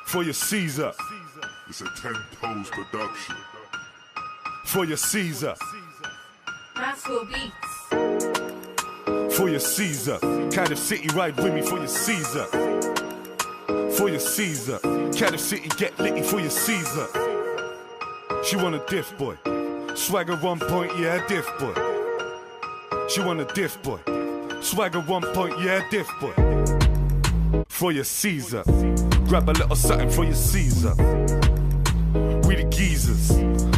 For your Caesar. It's a 10 pose production. For your Caesar. Maxwell Beats. For your Caesar. Cardiff City, ride with me for your Caesar. For your Caesar. Cardiff City, get litty for your Caesar. She want a diff boy. Swagger 1 point, yeah, diff boy. She want a diff boy. Swagger 1 point, yeah, diff boy. For your Caesar. Grab a little something for your Caesar. We the geezers.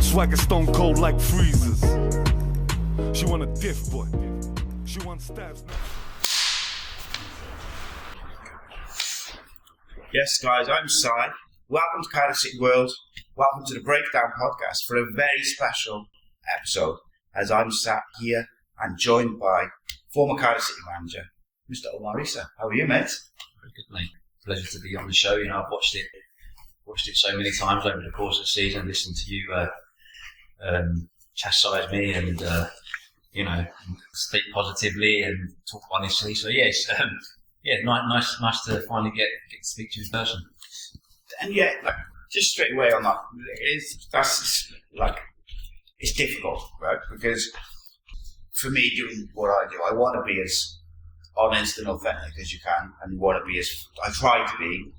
Swagger stone cold like freezers. She want a diff boy. She want Starvz. Yes, guys, I'm Si. Welcome to Cardiff City World. Welcome to the Breakdown Podcast for a very special episode, as I'm sat here and joined by former Cardiff City manager, Mr. Omer Riza. How are you, mate? Very good, mate. Pleasure to be on the show. You know, I've watched it so many times over the course of the season, listened to you chastise me and speak positively and talk honestly. So yes, nice to finally get to speak to you in person. And yeah, just straight away on that, it's difficult, right? Because for me, doing what I do, I want to be as honest and authentic as you can, and I try to be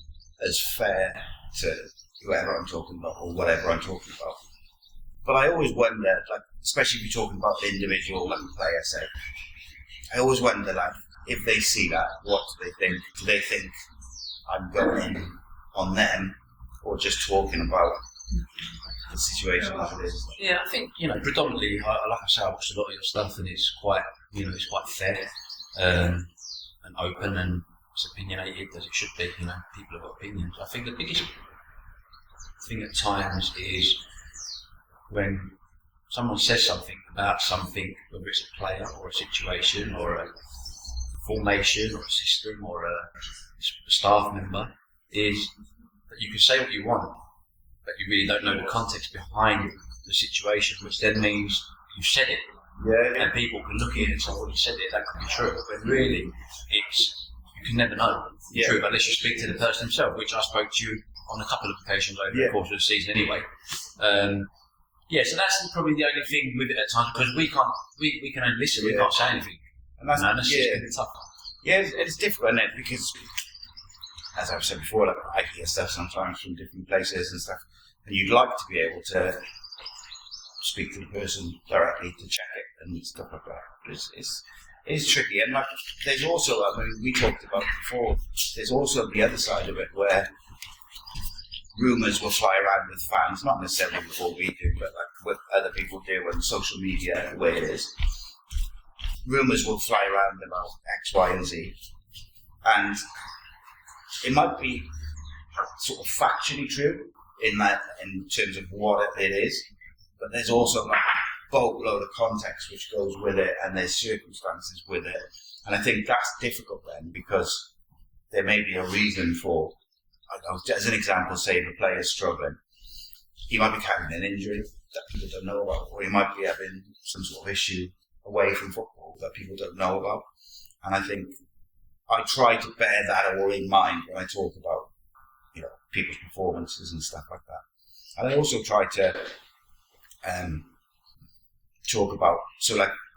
as fair to whoever I'm talking about or whatever I'm talking about. But I always wonder, especially if you're talking about an individual, like a player, say, I always wonder, if they see that, what do they think? Do they think I'm going in on them, or just talking about the situation as it is? Yeah, I think predominantly, like I say, I watch a lot of your stuff, and it's quite fair and open, and it's opinionated as it should be. People have got opinions. I think the biggest thing at times is when someone says something about something, whether it's a player or a situation or a formation or a system or a staff member, is that you can say what you want, but you really don't know the context behind the situation, which then means you said it. Yeah. And people can look at it and say, well, you said it, that could be true. But really, you can never know the truth unless you speak to the person himself, which I spoke to you on a couple of occasions over the course of the season anyway. So that's probably the only thing with it at times, because we can only listen, we can't say anything. And that's just really tough. Yeah, it's difficult, isn't it? Because, as I've said before, I hear stuff sometimes from different places and stuff, and you'd like to be able to speak to the person directly to check it and stuff like that. But it's tricky, and there's also, we talked about before, there's also the other side of it where rumours will fly around with fans, not necessarily with what we do, but what other people do on social media, the way it is. Rumours will fly around about X, Y, and Z, and it might be sort of factually true in terms of what it is, but there's also a boatload of context which goes with it, and there's circumstances with it, and I think that's difficult then, because there may be a reason for, as an example, say if a player's struggling, he might be carrying an injury that people don't know about, or he might be having some sort of issue away from football that people don't know about. And I think I try to bear that all in mind when I talk about, people's performances and stuff like that. And I also try to talk about,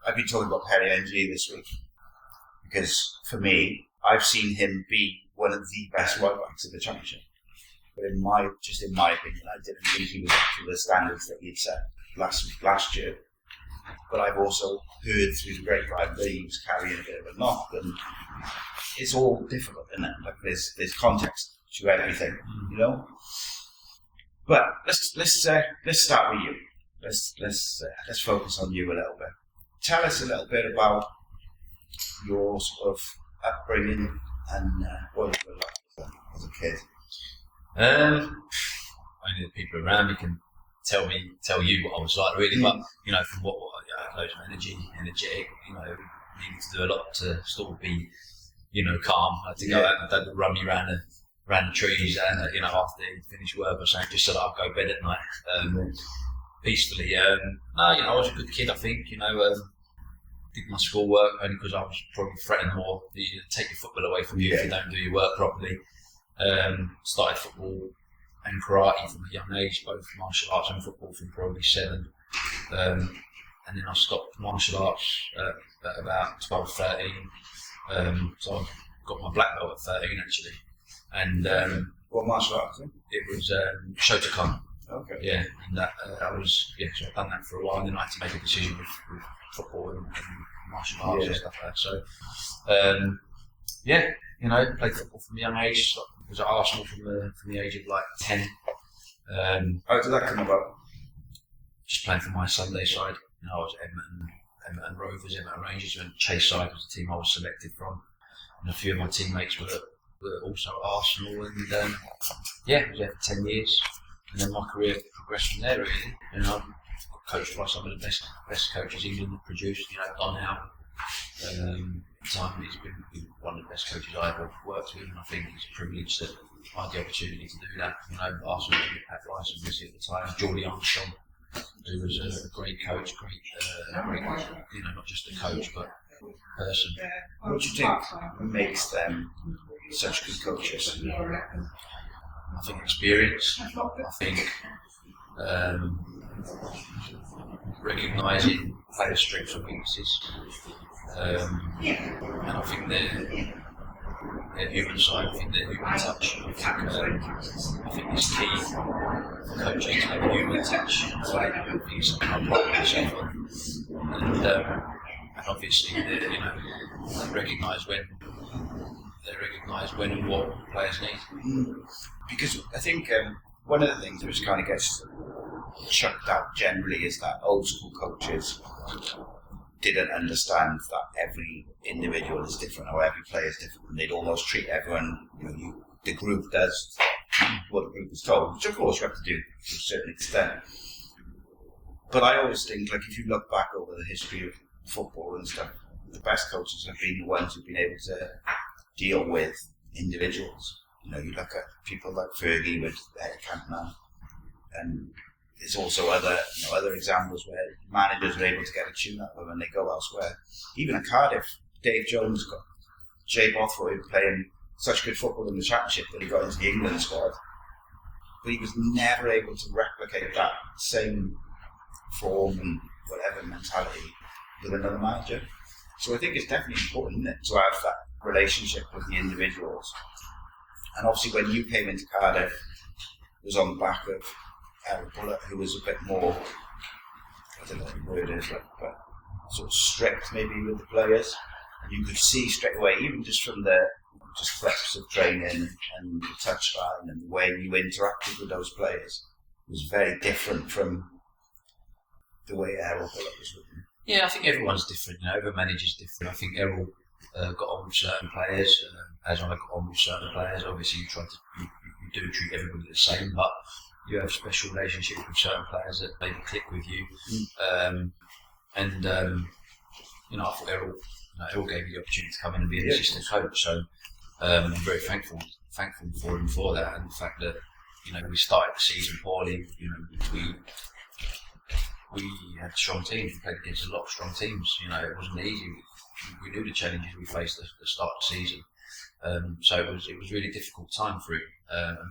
I've been talking about Perry NG this week, because for me, I've seen him be one of the best right backs of the championship. But in my opinion, I didn't think he was up to the standards that he'd set last year. But I've also heard through the grapevine that he was carrying a bit of a knock, and it's all difficult, isn't it? There's context to everything, But let's start with you. Let's focus on you a little bit. Tell us a little bit about your sort of upbringing and what you were like as a kid. Only the people around me can tell you what I was like, really. But from what I had loads of energetic. Needed to do a lot to still be, calm. I had to go out and Dad would run me around the trees, and after he finished work or something, just so that I'd go to bed at night peacefully. I was a good kid. I think did my schoolwork only because I was probably threatened more. You take your football away from you if you don't do your work properly. Started football and karate from a young age, both martial arts and football from probably 7. And then I stopped martial arts at about 12, 13. So I got my black belt at 13 actually. And what martial arts? it was Shotokan. Okay. Yeah, and that so I've done that for a while, and then I had to make a decision with football and martial arts and stuff like that. So, played football from a young age. I was at Arsenal from the age of like 10. How did that come about? Just playing for my Sunday side. I was at Edmonton Rovers, Edmonton Rangers, and Chase side was the team I was selected from. And a few of my teammates were also at Arsenal, and I was there for 10 years. And then my career progressed from there, really. I got coached by some of the best coaches England have produced. Don Howe. At the time, he's been one of the best coaches I ever worked with, and I think it's a privilege that I had the opportunity to do that. Arsenal with Pat Rice obviously at the time, Geordie Armstrong, who was a great coach, great, not just a coach but a person. What do you think makes them such good coaches? I think experience. I think recognising players' strengths and weaknesses, and I think their human side. I think their human touch. I think it's key for coaches to have a human touch. I think it's something I pride myself on, and obviously they recognise when and what players need. Because I think one of the things which kind of gets chucked out generally is that old school coaches didn't understand that every individual is different or every player is different, and they'd almost treat everyone, the group does what the group is told, which of course you have to do to a certain extent. But I always think, like, if you look back over the history of football and stuff, the best coaches have been the ones who've been able to deal with individuals. You look at people like Fergie with Eric Cantona, and there's also other examples where managers are able to get a tune up of them and they go elsewhere. Even at Cardiff, Dave Jones got Jay Bothroyd playing such good football in the Championship that he got into the England squad, but he was never able to replicate that same form and whatever mentality with another manager. So I think it's definitely important, isn't it, to have that relationship with the individuals. And obviously when you came into Cardiff, it was on the back of Eric Bullock, who was a bit more, I don't know what the word is, but sort of strict maybe with the players. And you could see straight away, even just from the clips of training and the touchline and the way you interacted with those players, was very different from the way Errol Bullock was with them. Yeah, I think everyone's different. Every manager's different. I think Errol got on with certain players, as I got on with certain players. Obviously, you do treat everybody the same, but you have special relationships with certain players that maybe click with you. I thought Errol gave me the opportunity to come in and be an assistant coach. So I'm very thankful for him for that, and the fact that we started the season poorly. We had strong teams. We played against a lot of strong teams. It wasn't easy. We knew the challenges we faced at the start of the season. So it was a really difficult time for him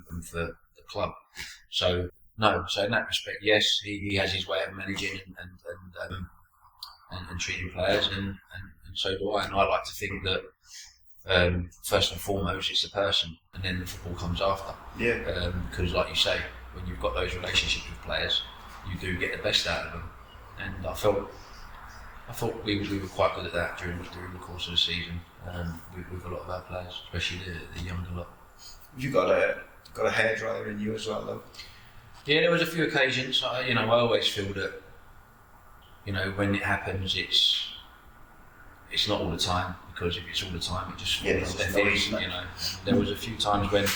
and for the club. So in that respect, yes, he has his way of managing and treating players, and so do I. And I like to think that first and foremost it's the person, and then the football comes after. Yeah. Because like you say, when you've got those relationships with players, you do get the best out of them. And I thought we were quite good at that during the course of the season with a lot of our players, especially the younger lot. You got a hairdryer in you as well, though? Yeah, there was a few occasions. I always feel that when it happens, it's not all the time, because if it's all the time, it just falls off their feet. There was a few times when a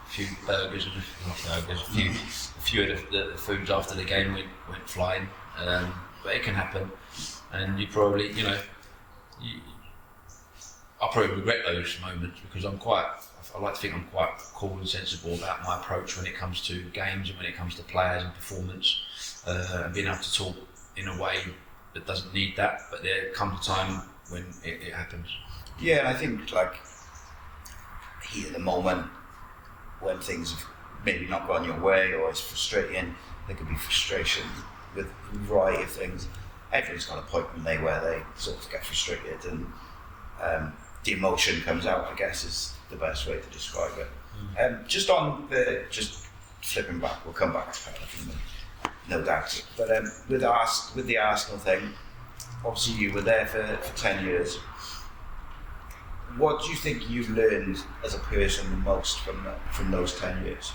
few burgers, a few of the foods after the game went flying. But it can happen, and you probably, I probably regret those moments, because I like to think I'm quite cool and sensible about my approach when it comes to games and when it comes to players and performance, and being able to talk in a way that doesn't need that, but there comes a time when it happens. Yeah, and I think, like, heat of the moment, when things have maybe not gone your way or it's frustrating. There could be frustration with a variety of things. Everyone's got a point where they sort of get frustrated and the emotion comes out, I guess, is the best way to describe it. Just flipping back, we'll come back to that, no doubt. But with the Arsenal thing, obviously you were there for 10 years. What do you think you've learned as a person the most from those 10 years?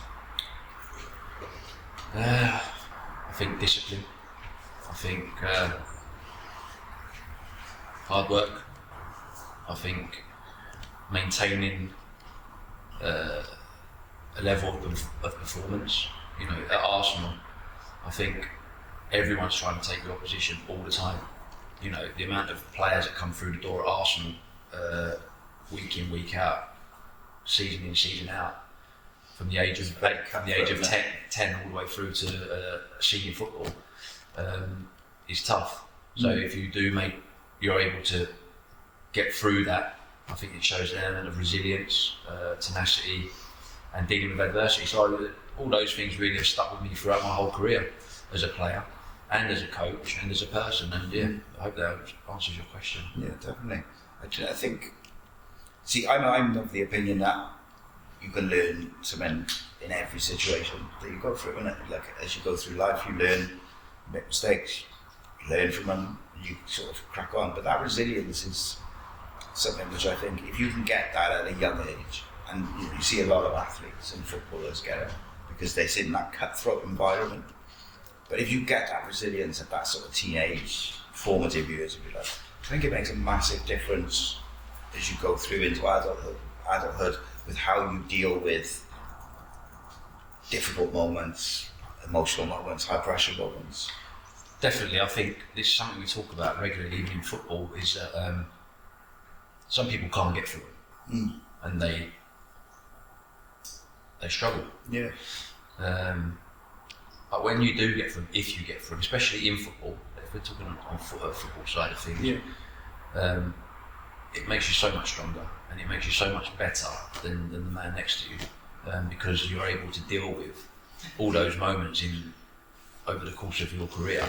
I think discipline. I think hard work. I think maintaining a level of performance. You know, at Arsenal, I think everyone's trying to take your position all the time. You know, the amount of players that come through the door at Arsenal week in, week out, season in, season out, from the age of 10 all the way through to senior football, is tough. So if you're able to get through that, I think it shows an element of resilience, tenacity, and dealing with adversity. So all those things really have stuck with me throughout my whole career as a player, and as a coach, and as a person. And yeah, I hope that answers your question. Yeah, definitely. Actually, I think. See, I'm of the opinion that you can learn something in every situation that you go through, and like as you go through life, you learn, you make mistakes, you learn from them, you sort of crack on. But that resilience is something which I think, if you can get that at a young age, and you see a lot of athletes and footballers get it because they sit in that cutthroat environment. But if you get that resilience at that sort of teenage, formative years, if you like, I think it makes a massive difference as you go through into adulthood with how you deal with difficult moments, emotional moments, high pressure moments. Definitely, I think this is something we talk about regularly, even in football, is that some people can't get through it, and they struggle. Yeah. But when you do get through, if you get through, especially in football, if we're talking on football side of things, it makes you so much stronger, and it makes you so much better than the man next to you, because you're able to deal with all those moments over the course of your career.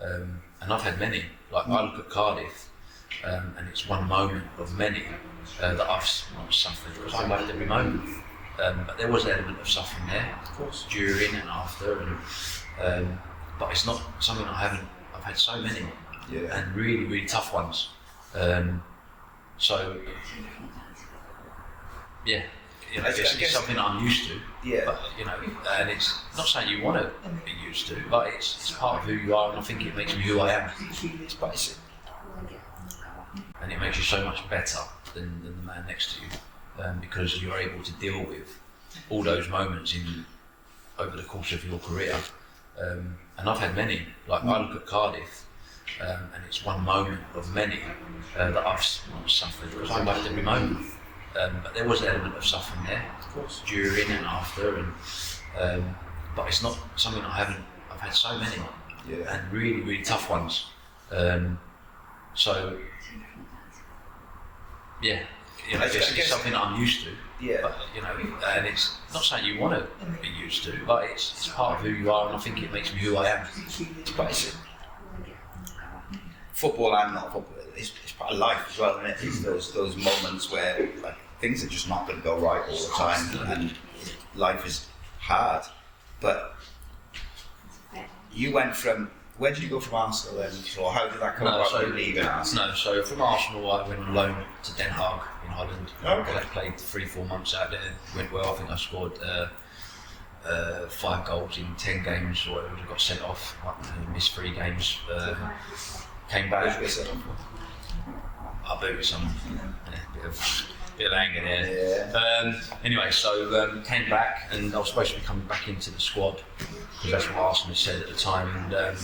And I've had many. Like I look at Cardiff, and it's one moment of many that I've suffered, because I loved every moment. But there was an element of suffering there, of course, during and after, and but it's not something I've had so many, and really, really tough ones. So, yeah, you know, it's something that I'm used to. Yeah. But, you know, and it's not something you want to be used to, but it's part of who you are, and I think it makes me who I am. It's basic. And it makes you so much better than the man next to you, because you're able to deal with all those moments over the course of your career. And I've had many. Like I look at Cardiff, and it's one moment of many that I've suffered, because I loved every moment. But there was an element of suffering there, of course, during and after, and but it's not something I've had so many, and really, really tough ones. So, yeah, you know, it's something that I'm used to. Yeah. But, you know, and it's not something you want to be used to, but it's part of who you are, and I think it makes me who I am. It's basic. Football and not football, it's part of life as well, isn't it? It's those moments where like things are just not going to go right all the time, and life is hard. But you went from, where did you go from Arsenal then, or how did that come about? You leaving Arsenal? No, so from Arsenal I went on loan to Den Haag in Holland. Okay. I played 3-4 months out there. Went well. I think I scored 5 goals in 10 games, or I got sent off. Missed 3 games. Came back. I booted someone. Yeah, bit of anger there. Yeah. Anyway, so came back, and I was supposed to be coming back into the squad, because that's what Arsenal said at the time, and I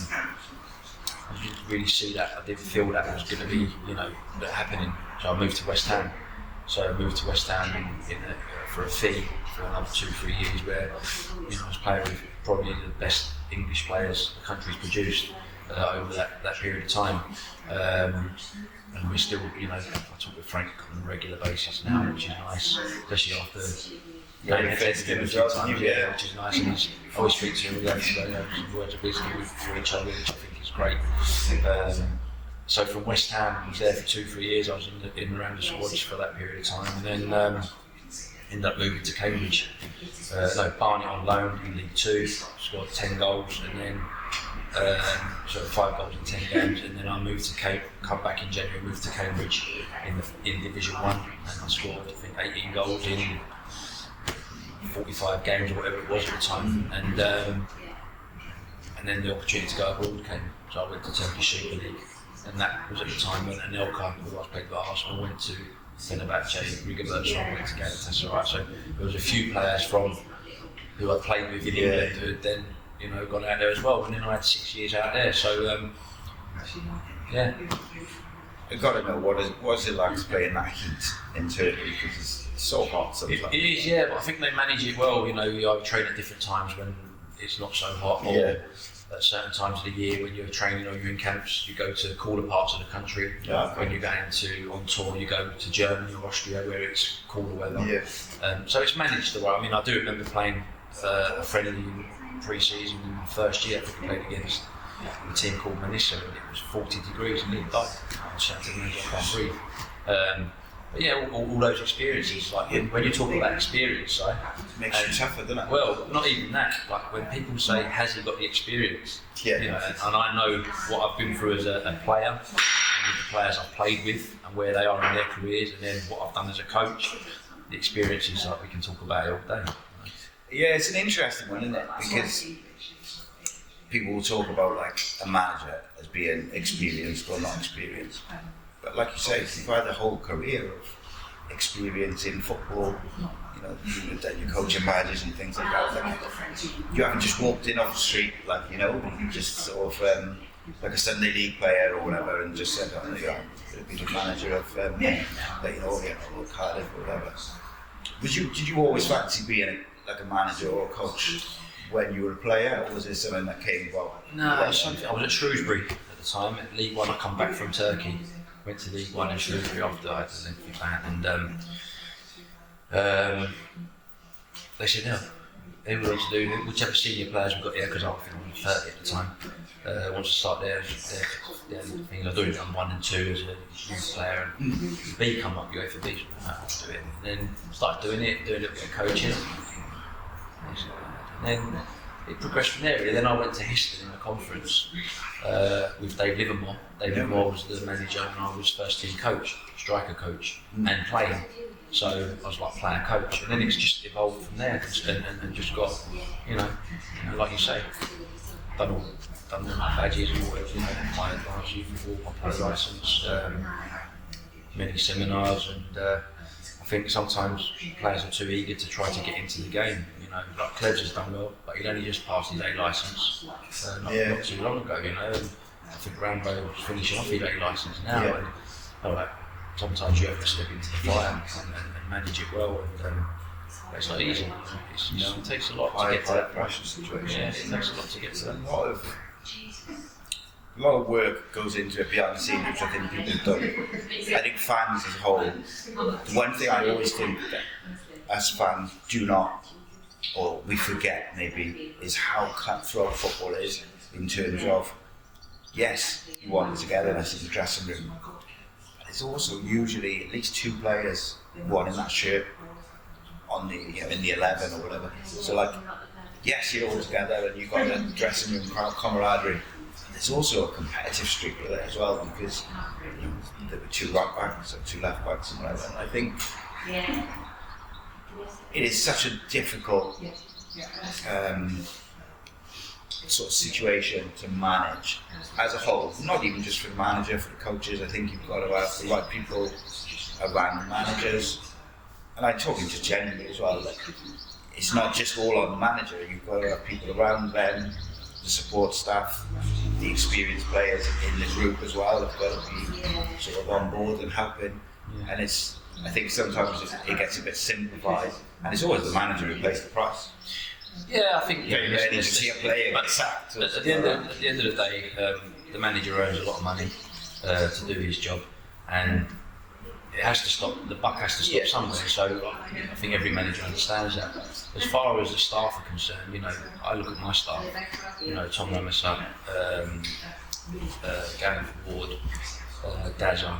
didn't really see that. I didn't feel that it was going to be, you know, happening. So I moved to West Ham. So I moved to West Ham for a fee for another 2-3 years, where, you know, I was playing with probably the best English players the country's produced over that period of time. And we're still, you know, I talk with Frank on a regular basis now, which is nice, especially after Yeah, and he attended him a as few well, times, didn't you? yeah, which is nice. And I always speak to him. We have some words of wisdom for each other, which I think is great. So from West Ham, I was there for 2-3 years. I was in and around the squads for that period of time, and then ended up moving to Cambridge. Barnet on loan in League Two, scored 10 goals, and then 5 goals in 10 games, and then I moved to come back in January, moved to Cambridge in Division 1, and I scored I think 18 goals in 45 games or whatever it was at the time, and then the opportunity to go abroad came, so I went to Turkish Super League, and that was at the time when Anelka, who I played with Arsenal, went to Fenerbahce, Riga Bursa, went to Galatasaray. So there was a few players from who I played with in England who had then gone out there as well, and then I had 6 years out there. So yeah. I've got to know what's it like to play in that heat in Turkey, because it's so hot sometimes. It is, yeah, but I think they manage it well. You either train at different times when it's not so hot, or at certain times of the year when you're training or you're in camps, you go to cooler parts of the country. When you're going on tour, you go to Germany or Austria where it's cooler weather. So it's managed the way. I mean, I do remember playing a friendly in pre-season in my first year. I think I played against a team called Manisa, and it was 40 degrees and it died. I was shouting, I can't breathe. But yeah, all those experiences, like when you talk about experience, right? It makes you tougher, doesn't it? Well, not even that. Like when people say, "Has he got the experience?" And I know what I've been through as a player, and with the players I've played with, and where they are in their careers, and then what I've done as a coach. The experiences, like we can talk about it all day. Yeah, it's an interesting one, isn't it? Because people will talk about like a manager as being experienced or not experienced. But like you say, you've had a whole career of experience in football, you've done your coaching badges and things like that. Like, you haven't just walked in off the street, you just sort of like a Sunday League player or whatever, and just said, I'm going to be the manager of or Cardiff or whatever. Did you always fancy being a manager or a coach when you were a player, or was it something that came about? No, it was something. I was at Shrewsbury at the time, at League One. I come back from Turkey, went to League One in Shrewsbury after I had a lengthy ban, and they said, no, they wanted to do whichever senior players we got here, because I was 30 at the time, wanted to start their thing. I was doing it on 1 and 2 as a youth player, and B come up, you go for B, so I have to do it. And then started doing a little bit of coaching. And then it progressed from there. Really. Then I went to Histon in a conference with Dave Livermore. Dave Livermore was the manager, and I was first team coach, striker coach, and playing. So I was like player coach, and then it's just evolved from there, and just got, like you say, done all my badges, my advanced youth football, my pro licence, many seminars, and I think sometimes players are too eager to try to get into the game. Like Clev's has done well, but he'd only just passed his A licence not too long ago, and I think Rambo's finishing off his A licence now, and sometimes you have to step into the fire and manage it well, and it's not easy. It takes a lot to get to that pressure situation. Yeah, it takes a lot to get to that. A lot of work goes into it behind the scenes, which I think people have done. I think fans as a whole, the one thing I always think that as fans do not, or we forget maybe, is how cutthroat football is in terms of, yes, you want togetherness in the dressing room, but there's also usually at least 2 players, one in that shirt, on the in the 11 or whatever. So yes, you're all together and you've got the dressing room camaraderie. There's also a competitive streak with it as well, because there were 2 right backs or 2 left backs and whatever. And I think it is such a difficult sort of situation to manage as a whole, not even just for the manager, for the coaches. I think you've got to have the right people around the managers, and I'm talking just generally as well. It's not just all on the manager, you've got to have people around them, the support staff, the experienced players in the group as well have got to be sort of on board and helping. And I think sometimes it gets a bit simplified, and it's always the manager who pays the price. Yeah, I think Very rarely to see a player get sacked. At the end of the day, the manager earns a lot of money to do his job, and it has to stop. The buck has to stop somewhere. So I think every manager understands that. As far as the staff are concerned, I look at my staff. Tom Ramasa, Gavin Ward, Dazza,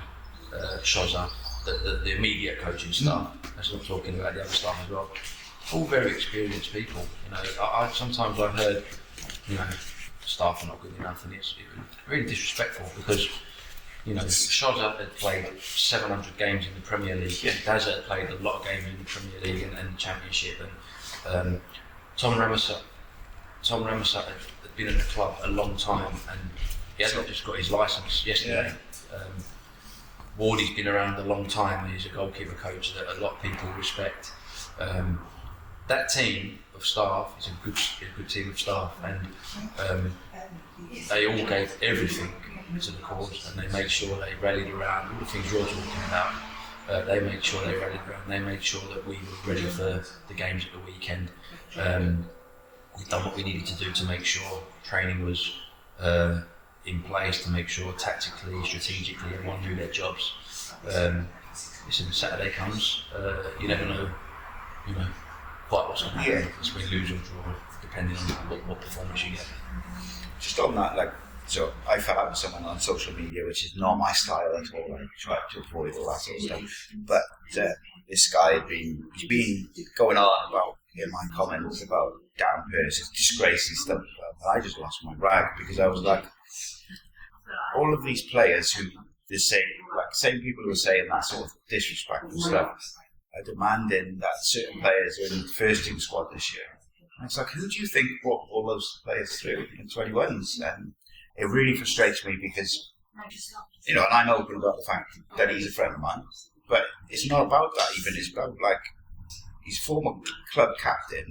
Shoza, the immediate coaching staff. That's not talking about the other staff as well. All very experienced people. Sometimes I've heard, staff are not good enough, and it's really disrespectful because. Shoza had played 700 games in the Premier League. Dazza had played a lot of games in the Premier League and the Championship. And Tom Ramasa had been at the club a long time, and he hasn't just got his licence yesterday. Wardy's been around a long time, and he's a goalkeeper coach that a lot of people respect. That team of staff is a good team of staff, and they all gave everything to the cause, and they made sure they rallied around all the things you're talking about. They made sure they rallied around. They made sure that we were ready for the games at the weekend. We've done what we needed to do to make sure training was in place, to make sure tactically, strategically, everyone knew their jobs. Listen, Saturday comes, you never know, quite what's going to happen. It's been lose or draw, depending on what performance you get. Just on that, so I fell out with someone on social media, which is not my style at all. I try to avoid all that sort of stuff. But this guy he's been going on about in my comments about Dan Pearce's disgrace and stuff. And I just lost my rag because I was like, all of these players who the same people who are saying that sort of disrespectful stuff are demanding that certain players are in the first team squad this year. And it's like, who do you think brought all those players through in 21s? And it really frustrates me because, and I'm open about the fact that he's a friend of mine, but it's not about that even. It's about he's former club captain,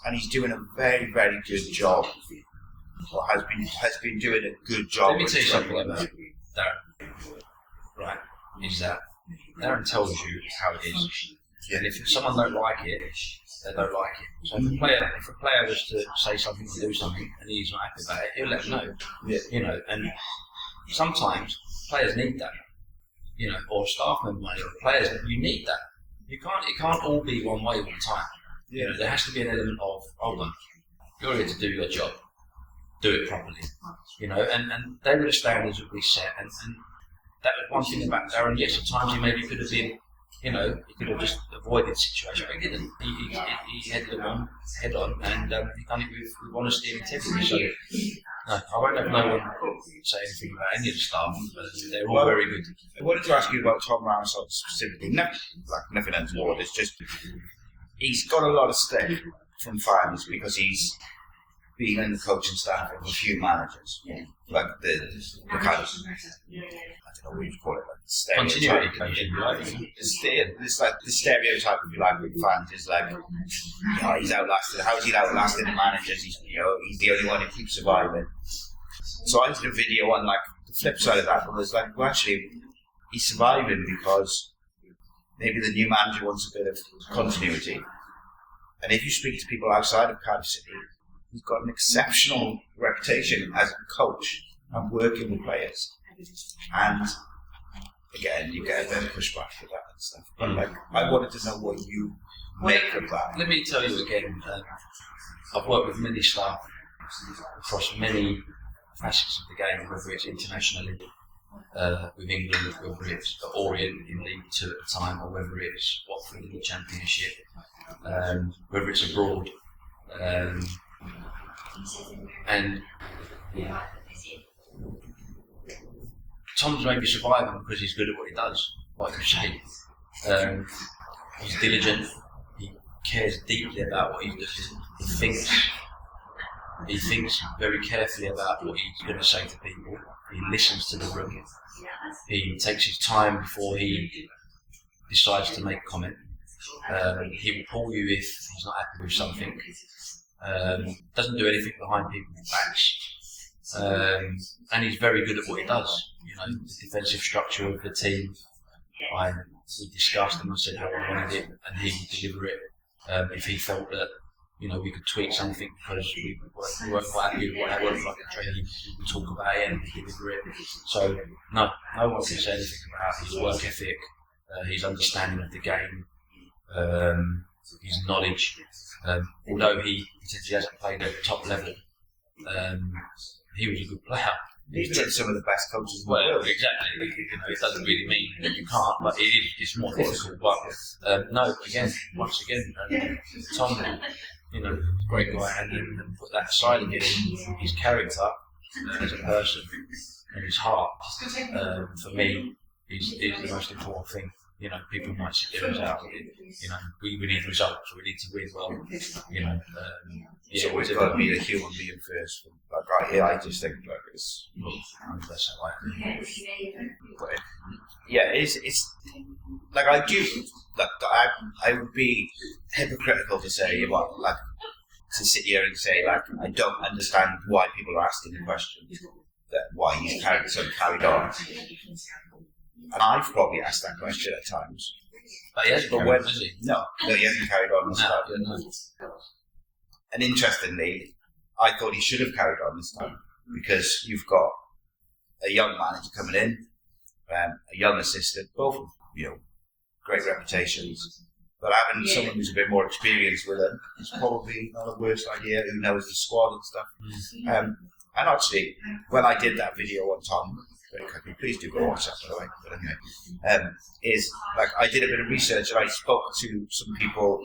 and he's doing a very, very good job, or has been doing a good job. Let me tell you something about Darren. Right, is that Darren tells you how it is, and if someone don't like it, they don't like it. So if a player was to say something or do something and he's not happy about it, he'll let them know. And sometimes players need that, or staff member money, or players, you need that. It can't all be one way all the time. There has to be an element of, hold on, you're here to do your job, do it properly. And they were the standards that we set, and that was one thing about Darren. Yes, at times he maybe could have been, he could have just avoided the situation, but he didn't. He headed them on, head on, and he done it with honesty and integrity. So, no, I won't have no one say anything about any of the staff, but they're all very good. I wanted to ask you about Tom Ramsod specifically. Nothing untoward. It's just he's got a lot of stick from fans because he's been in the coaching staff of a few managers, like the kind of, I don't know what you call it, like the stereotype. It's like the stereotype, if you like, with fans is like, he's outlasted. How is he outlasting the managers? He's the only one who keeps surviving. So I did a video on the flip side of that, but was like, well, actually, he's surviving because maybe the new manager wants a bit of continuity. And if you speak to people outside of Cardiff City, he's got an exceptional reputation as a coach and working with players. And again, you get a bit of pushback for that and stuff. But I wanted to know what you make of that. Let me tell you again, I've worked with many staff across many facets of the game, whether it's internationally with England, whether it's Orient in League 2 at the time, or whether it's Watford in the Championship, whether it's abroad. And Tom's maybe surviving because he's good at what he does, like you say. He's diligent, he cares deeply about what he's doing, he thinks very carefully about what he's going to say to people, he listens to the room, he takes his time before he decides to make a comment. He will call you if he's not happy with something. Doesn't do anything behind people's backs, and he's very good at what he does. The defensive structure of the team, we discussed and I said how I wanted it, and he would deliver it. If he felt that we could tweak something because we weren't quite happy with what I worked like a training. We talk about it and deliver it. So no one can say anything about his work ethic, his understanding of the game, his knowledge. Although he says he hasn't played at the top level, he was a good player. He's been some of the best coaches in the Well, world. exactly. It doesn't really mean that you can't, but it's more difficult. But once again, Tom, great guy, and put that aside again, his character as a person and his heart, for me, is the most important thing. People might sit there and say, we need results, we need to win well, So we've got to be a human being first. Like right here, I just think it's 100% right. But it's like I do. Like I would be hypocritical to say to sit here and say I don't understand why people are asking the question that why he's carried on. And I've probably asked that question at times. But he hasn't But carried when, on, has he? no, he hasn't carried on this time. No. And interestingly, I thought he should have carried on this time because you've got a young manager coming in, a young assistant, both great reputations. But having someone who's a bit more experienced with him is probably not the worst idea. Who knows the squad and stuff. And actually, when I did that video on Tom, very quickly, please do go watch that by the way. But anyway, I did a bit of research and I spoke to some people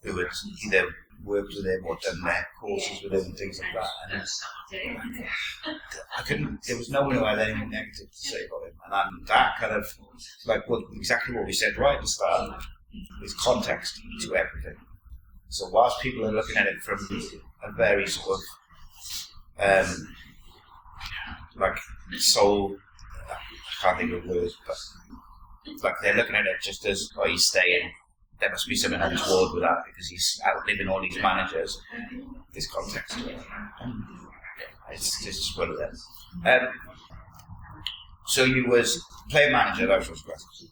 who had either worked with him or done their courses with him and things like that. And I couldn't. There was no one who had anything negative to say about him, and that kind of exactly what we said right at the start. There's context to everything. So whilst people are looking at it from a very sort of soul, I can't think of words, but they're looking at it just as he's staying. There must be something untoward with that because he's outliving all these managers. There's context to it. It's just one of them. So you was player manager. That was your question.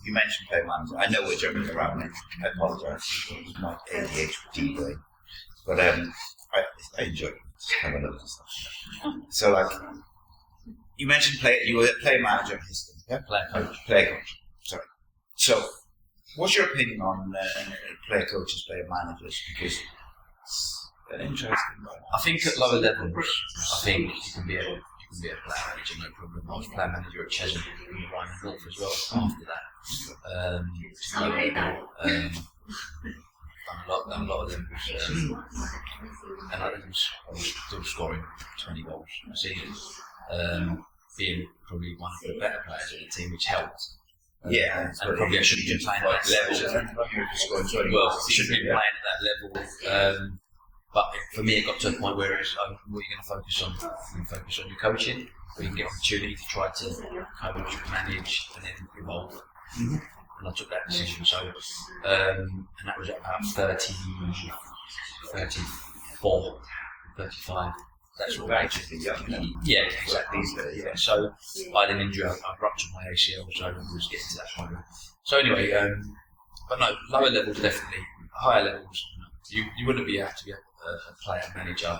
You mentioned player manager. I know we're jumping around it. I apologise. It was my ADHD brain. But I enjoy it. Just having a look at stuff. So you mentioned you were a player manager in his team. Yeah? Player coach. Sorry. So what's your opinion on player coaches, player managers? Because it's an interesting one. I think at lower levels, I think you can be a player manager, no problem. I was player manager at Cymru in the Rhine North as well after that. Done a lot of them, and I was still scoring 20 goals a season, being probably one of the better players in the team, which helped. Yeah, and probably I shouldn't be playing at that level. Well, I shouldn't be playing at that level. But for me, it got to a point where it's what are you going to focus on? You're going to focus on your coaching, or you can get opportunity to try to coach, manage, and then evolve. Mm-hmm. And I took that decision. So, and that was at about 30, 34, 35. That's what I did. Yeah, exactly. Yeah. So I then injured, I ruptured my ACL, so I was getting to that point. So anyway, but no, lower levels definitely. Higher levels, you wouldn't be able to be a player manager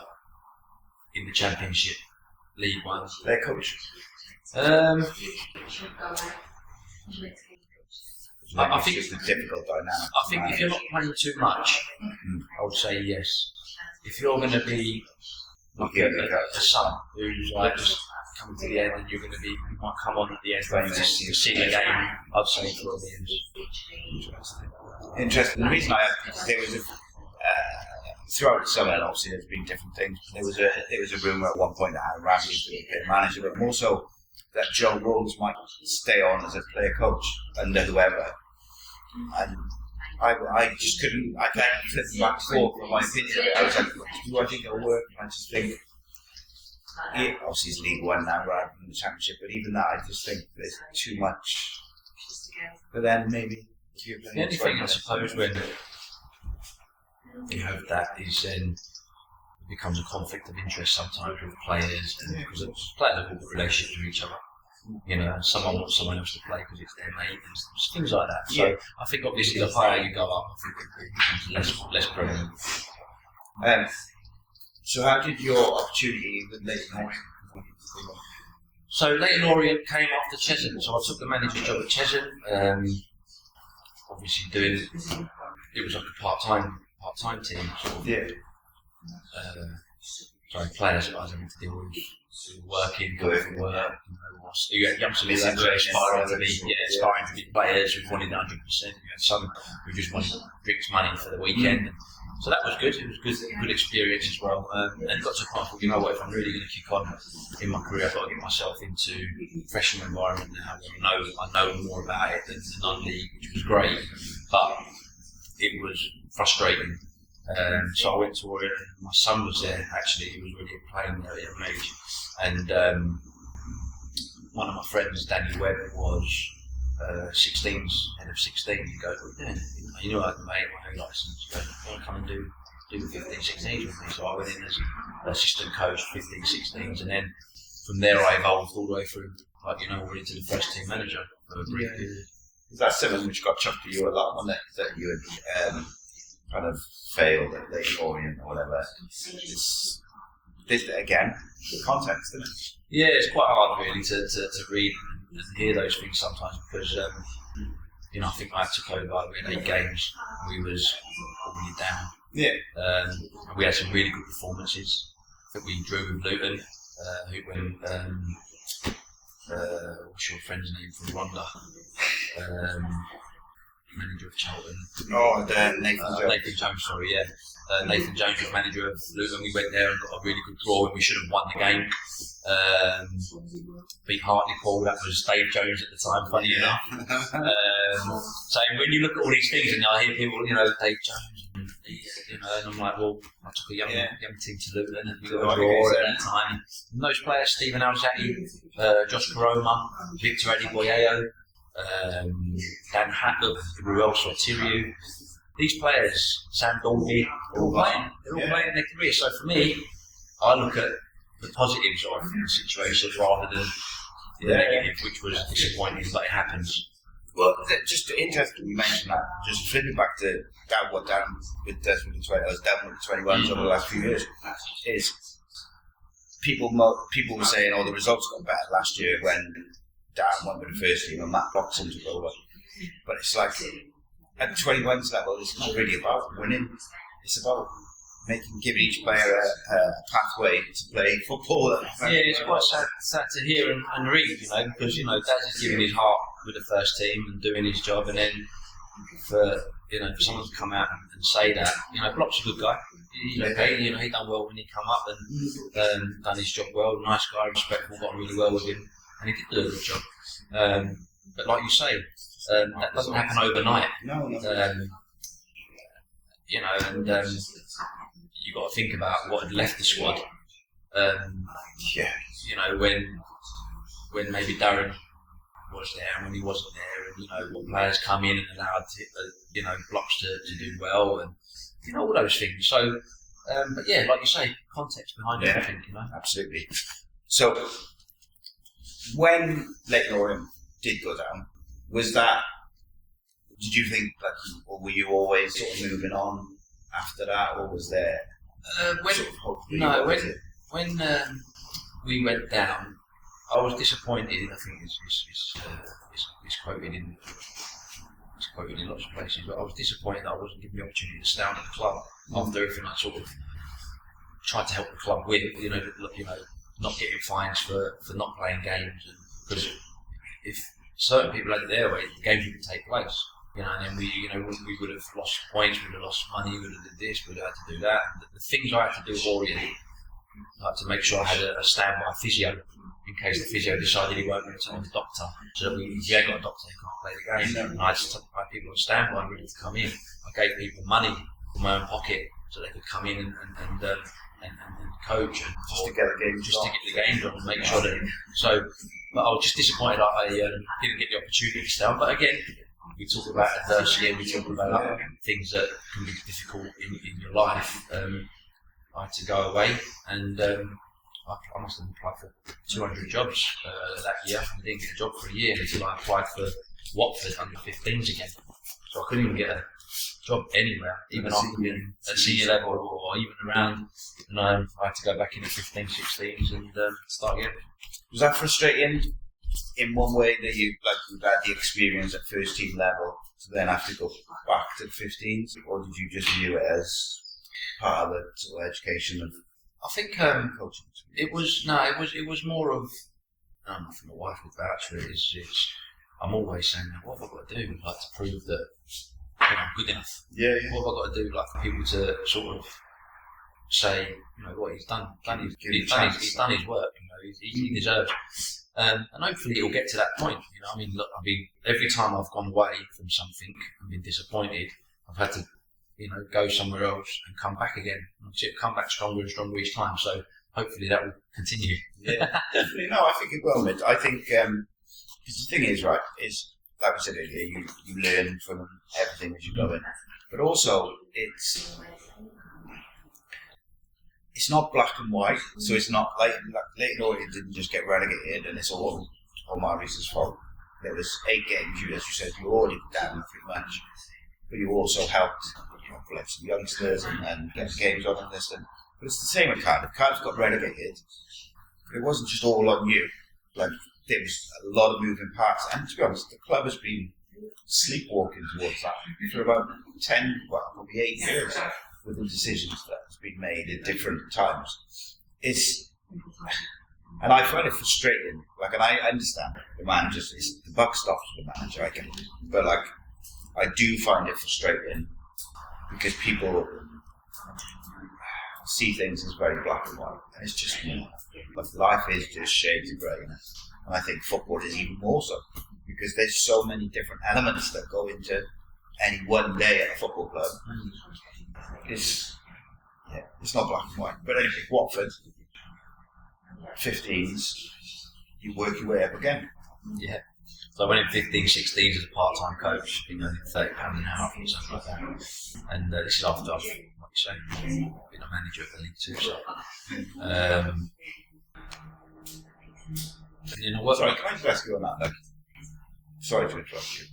in the Championship, League One. Their coach. I think it's a difficult dynamic. I think if you're not playing too much, I would say yes. If you're going to be like a son who's just coming to the end and you might come on at the end and just see the game, I'd say for the end. Interesting. The reason there was throughout the summer, and obviously there's been different things. There was a rumour at one point that Aaron Ramsey was going to be a manager, but more so that Joe Rhodes might stay on as a player coach under whoever. And I just couldn't. I can't flip back and forth on my opinion. I was like, do I think it'll work? And I just think, obviously it's League One now rather than the Championship, but even that, I just think there's too much. But then maybe if you're playing. The only thing I suppose when you have that is then it becomes a conflict of interest sometimes with players, and because players have a good relationship with each other. Someone wants someone else to play because it's their mate and things like that. So I think obviously the higher you go up, I think it becomes less prevalent. So how did your opportunity with Leighton Orient? So Leighton Orient came after Chesham, so I took the manager job at Chesham. Obviously it was like a part-time team. Sort of, Yeah. Players that I was having to deal with, working, going from work. You had youngsters that were aspiring to be players who wanted 100%. You had some who just wanted drinks money for the weekend. So that was good. It was good experience as well. And it got to a point where, you know what, if I'm really going to kick on in my career, I've got to get myself into a professional environment now. I know more about it than the non-league, which was great, but it was frustrating. So I went to Orient. My son was there, actually. He was really playing there at a young age. And one of my friends, Danny Webb, was 16s, head of 16. He goes, "What are you doing?" He knew I had my own licence. He goes, "You want to come and do 15, 16s with me?" So I went in as assistant coach, 15, 16s, and then from there I evolved all the way through, all the way to the first team manager for a brief period. Is that something which got chucked to you a lot, wasn't it? That you had kind of failed at Leighton Orient or whatever. Did it again, the context, isn't it? Yeah, it's quite hard really to read and hear those things sometimes because I think I took over. We had 8 games. We was already down. Yeah. We had some really good performances. I think we drew with Luton. What's your friend's name from Rhondda? Manager of Charlton. Nathan Jones, sorry, yeah. Nathan Jones was manager of Luton. We went there and got a really good draw and we should have won the game. Beat Hartlepool, that was Dave Jones at the time, funny enough. So when you look at all these things and I hear people, Dave Jones, and I'm like, well, I took a young team to Luton and we got a draw at that time. And those players, Stephen Alzati, Josh Karoma, Victor Adiboyeo, Dan Hatlop, Ruel Sortiriu. These players, Sam Dolby, they're all playing their career. So for me, I look at the positives of the situation rather than the negative, which was disappointing, but it happens. Well, just interesting you mentioned that. Just flipping back to down with the 21s over the last few years, is people were saying, "Oh, the results got better last year when Darren went with the first team and Matt Bloxham took over." But it's like at the 21s level, it's not really about winning. It's about giving each player a pathway to play football. Yeah, it's quite sad to hear and read, because Daz is giving his heart with the first team and doing his job, and then for someone to come out and say that, Block's a good guy. He's okay. He done well when he come up and done his job well. Nice guy, respectful, got on really well with him, and he did do a good job. But like you say, that doesn't happen overnight. No. You got to think about what had left the squad. When maybe Darren was there and when he wasn't there, and what players come in and allowed blocks to do well, and all those things. So, but yeah, like you say, context behind everything. Absolutely. So, when Leighton Orient did go down, did you think that, or were you always sort of moving on after that, or was there when we went down, I was disappointed. I think it's quoted in lots of places, but I was disappointed that I wasn't given the opportunity to stay on at the club after everything I sort of tried to help the club with. Not getting fines for not playing games, because if certain people had it their way, the games wouldn't take place. And then we would have lost points, we would have lost money, we would have did this, we would have had to do that. And the things I had to do with Orient, I had to make sure I had a standby physio in case the physio decided he weren't going to take the doctor. So that if you ain't got a doctor, you can't play the game. And I had had people on standby ready to come in. I gave people money from my own pocket so they could come in and coach and just to get the game done and make sure that. But I was just disappointed I didn't get the opportunity to stay on. But again, we talk about adversity and we talk about things that can be difficult in your life. I had to go away and I must have applied for 200 jobs that year. I didn't get a job for a year until I applied for Watford under 15s again. So I couldn't even get job anywhere, even after being at senior level or even around. And I had to go back in at 15, 16s and start again. Was that frustrating in one way that you've had the experience at first team level, to then have to go back to the 15s, or did you just view it as part of the sort of education of I think coaching? it was more of, I don't know if my wife would vouch for it, it's I'm always saying, what have I got to do like to prove that I'm good enough? Yeah. What have I got to do like for people to sort of say, what he's done he's done his work, he deserves it. And hopefully it'll get to that point. Look, every time I've gone away from something and been disappointed, I've had to, go somewhere else and come back again. Come back stronger and stronger each time. So hopefully that will continue. Yeah, definitely. No, I think it will, mate. I think, because the thing is, right, is, like I said earlier, you learn from everything as you go in. But also, it's not black and white, so it's not like Leyton Orient didn't just get relegated and it's all Omer Riza's fault. There was 8 games, as you said, you were already down pretty much, but you also helped collect some youngsters and get the games on and this. But it's the same with Cardiff. Cardiff got relegated, but it wasn't just all on you. Like, there was a lot of moving parts, and to be honest, the club has been sleepwalking towards that for about probably 8 years, with the decisions that has been made at different times. And I find it frustrating. And I understand the manager, the buck stops with the manager, I get it. But I do find it frustrating because people see things as very black and white, and it's just life is just shades of grey, and I think football is even more so because there's so many different elements that go into any one day at a football club. It's not black and white. But anyway, Watford 15s, you work your way up again. Yeah. So I went in 15, 16s as a part-time coach, £30 an hour or something like that. And this is after I've, like you say, been a manager of the League Two. So, and Sorry, can I just ask you on that? Sorry to interrupt you.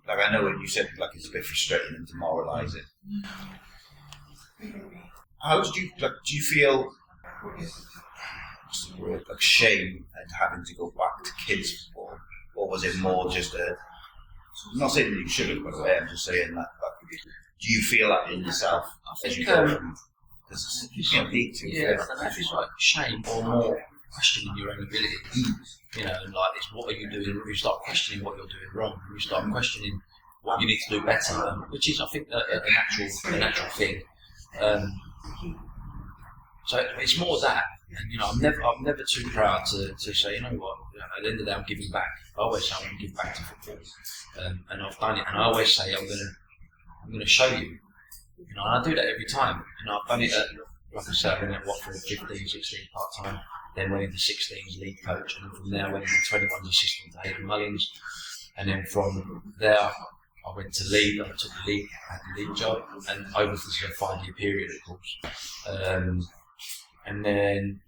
I know when you said it's a bit frustrating and demoralising. How did you do you feel? What's the word? Shame at having to go back to kids football, or was it more just a? I'm not saying that you shouldn't, by the way. I'm just saying that. Do you feel that in yourself as you go from? Because you can't beat too. Yeah, I don't know if it's like shame or more questioning your own ability. And it's what are you doing? You start questioning what you're doing wrong. You start questioning what you need to do better, which is, I think, a natural thing. So it's more that, and I'm never too proud to say, what, at the end of the day, I'm giving back. I always say I'm going to give back to football, and I've done it. And I always say I'm going to show you, and I do that every time. I've done it at, like I said, I've been at Watford 15, 16 part time. Then went into 16s league coach, and from there went into 21s assistant to Hayden Mullins, and then from there I went to league. I took the league, had the league job, and over this 5-year period, of course. And then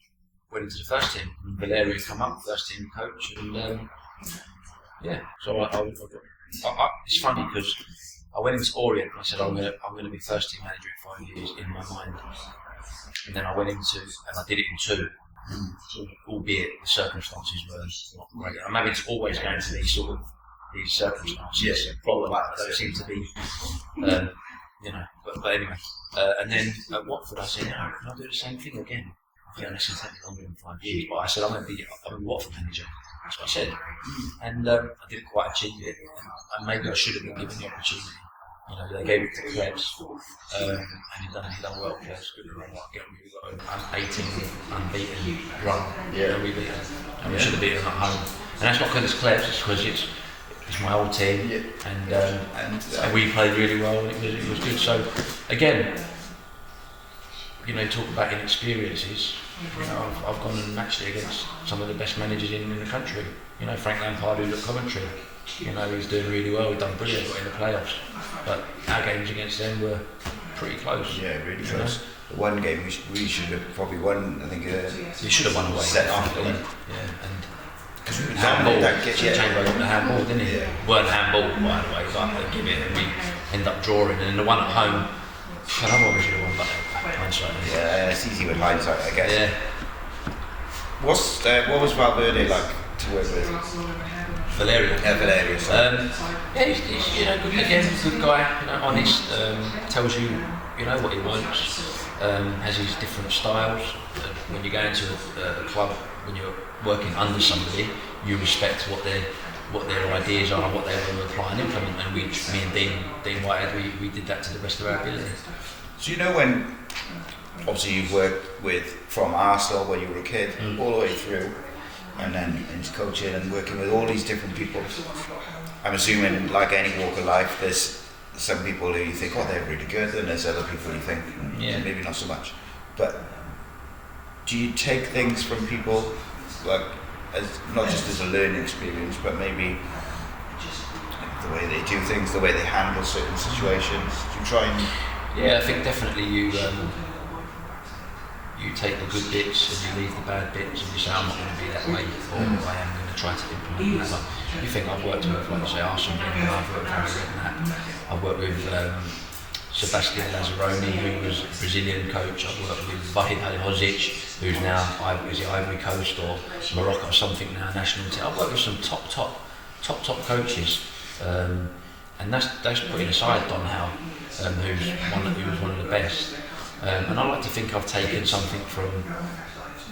went into the first team. And Valeria come up, first team coach, and so it's funny because I went into Orient and I said I'm going to be first team manager in 5 years in my mind, and then I went into and I did it in 2. Albeit the circumstances were not great. I'm having to always go into these circumstances. Yes, they seem to be, But anyway, and then at Watford I said, can I do the same thing again? I think this will take me longer than 5 years, but I said I'm a Watford manager. That's what I said, and I didn't quite achieve it. And maybe I should have been given the opportunity. They gave it to Klebs, and he done well. Klebs, good run. We got 18 unbeaten run, and we beat them. And we should have beaten them at home. And that's not because it's Klebs, it's because it's my old team, and we played really well, and it was good. So again, talk about inexperiences. I've gone and matched it against some of the best managers in the country. Frank Lampard, who's at Coventry. He's doing really well. We've done brilliant in the playoffs, but our games against them were pretty close. Yeah, really close. The one game we should have probably won. I think you should have won away. Set after and because we handball. Chamberlain got the handball, didn't he? Yeah. Weren't handball by the way, but they give it, and end up drawing, and then the one at home, I love what we should have won, but hindsight. Yeah, it's easy with hindsight, I guess. Yeah. What was Valverde like to work with? Valeria. Yeah, Valeria. Yeah, he's good, again, good guy, honest, tells you, what he wants, has his different styles. When you go into a club, when you're working under somebody, you respect what their ideas are, what they want to apply and implement, and me and Dean Whitehead, we did that to the best of our ability. So when, obviously you've worked with, from Arsenal when you were a kid, all the way through, and then into coaching and working with all these different people. I'm assuming, like any walk of life, there's some people who you think, oh, they're really good, and there's other people you think, maybe not so much. But do you take things from people, like, as not just as a learning experience, but maybe the way they do things, the way they handle certain situations? Do you try and... Yeah, I think definitely you take the good bits and you leave the bad bits, and you say, I'm not going to be that way, or I am going to try to implement that. You think I've worked with, like you say, Arsenal, and I've worked with Harry Redknapp. I've worked with Sebastian Lazzaroni, who was a Brazilian coach. I've worked with Vahid Halilhodzic, who's now Ivory Coast or Morocco or something now, national team. I've worked with some top coaches, and that's putting aside Don Howe, who was one of the best. And I like to think I've taken something from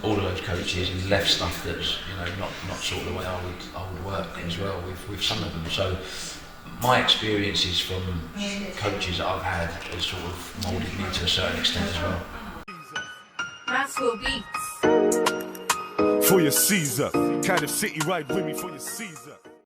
all of those coaches and left stuff that's not sort of the way I would work as well with some of them. So my experiences from coaches that I've had has sort of moulded me to a certain extent as well. Maxwell Beats. For your Caesar, Cardiff City, ride with me for your Caesar.